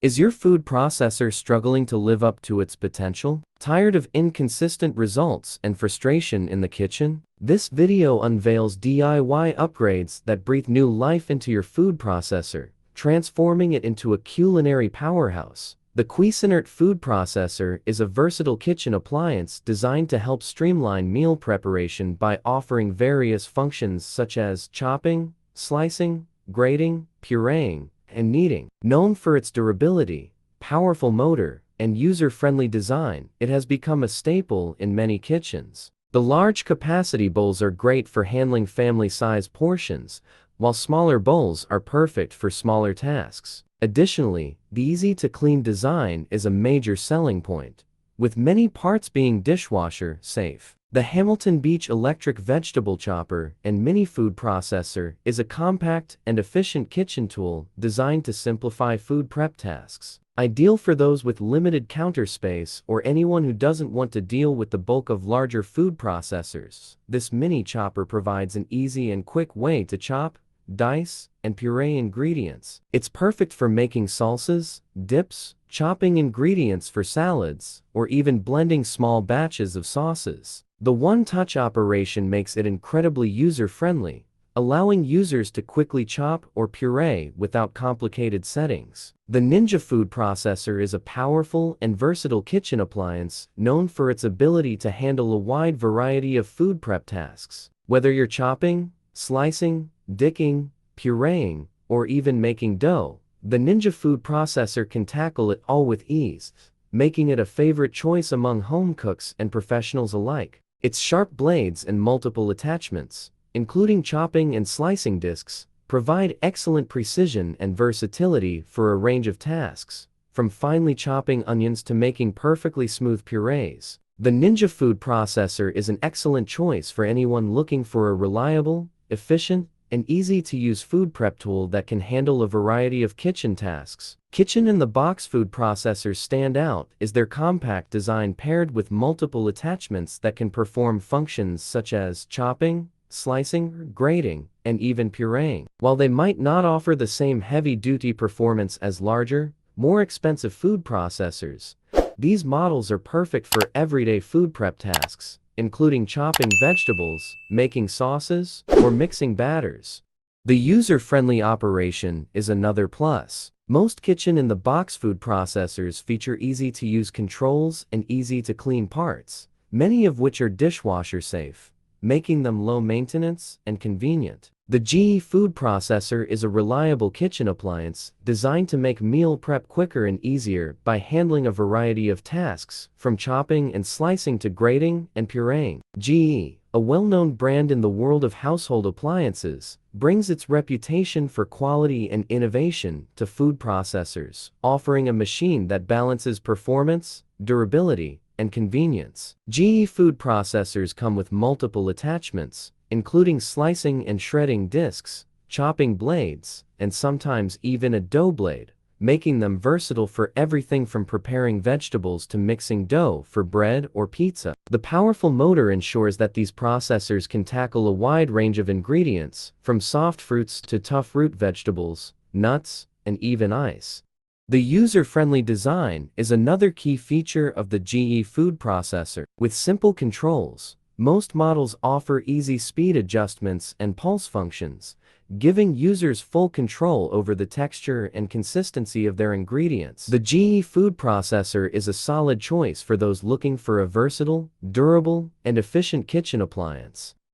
Is your food processor struggling to live up to its potential? Tired of inconsistent results and frustration in the kitchen? This video unveils DIY upgrades that breathe new life into your food processor, transforming it into a culinary powerhouse. The Cuisinart food processor is a versatile kitchen appliance designed to help streamline meal preparation by offering various functions such as chopping, slicing, grating, pureeing, and kneading. Known for its durability, powerful motor, and user-friendly design, it has become a staple in many kitchens. The large capacity bowls are great for handling family-size portions, while smaller bowls are perfect for smaller tasks. Additionally, the easy-to-clean design is a major selling point, with many parts being dishwasher safe. The Hamilton Beach electric vegetable chopper and mini food processor is a compact and efficient kitchen tool designed to simplify food prep tasks. Ideal for those with limited counter space or anyone who doesn't want to deal with the bulk of larger food processors, this mini chopper provides an easy and quick way to chop, dice, and puree ingredients. It's perfect for making salsas, dips, chopping ingredients for salads, or even blending small batches of sauces. The one-touch operation makes it incredibly user-friendly, allowing users to quickly chop or puree without complicated settings. The Ninja food processor is a powerful and versatile kitchen appliance known for its ability to handle a wide variety of food prep tasks. Whether you're chopping, slicing, dicking, pureeing, or even making dough, the Ninja food processor can tackle it all with ease, making it a favorite choice among home cooks and professionals alike. Its sharp blades and multiple attachments, including chopping and slicing discs, provide excellent precision and versatility for a range of tasks, from finely chopping onions to making perfectly smooth purees. The Ninja food processor is an excellent choice for anyone looking for a reliable, efficient, and easy-to-use food prep tool that can handle a variety of kitchen tasks. Kitchen-in-the-box food processors stand out is their compact design paired with multiple attachments that can perform functions such as chopping, slicing, grating, and even pureeing. While they might not offer the same heavy-duty performance as larger, more expensive food processors, these models are perfect for everyday food prep tasks, including chopping vegetables, making sauces, or mixing batters. The user-friendly operation is another plus. Most kitchen-in-the-box food processors feature easy-to-use controls and easy-to-clean parts, many of which are dishwasher-safe, making them low-maintenance and convenient. The GE food processor is a reliable kitchen appliance designed to make meal prep quicker and easier by handling a variety of tasks, from chopping and slicing to grating and pureeing. GE, a well-known brand in the world of household appliances, brings its reputation for quality and innovation to food processors, offering a machine that balances performance, durability, and convenience. GE food processors come with multiple attachments, including slicing and shredding discs, chopping blades, and sometimes even a dough blade, making them versatile for everything from preparing vegetables to mixing dough for bread or pizza. The powerful motor ensures that these processors can tackle a wide range of ingredients, from soft fruits to tough root vegetables, nuts, and even ice. The user-friendly design is another key feature of the GE food processor. With simple controls, most models offer easy speed adjustments and pulse functions, giving users full control over the texture and consistency of their ingredients. The GE food processor is a solid choice for those looking for a versatile, durable, and efficient kitchen appliance.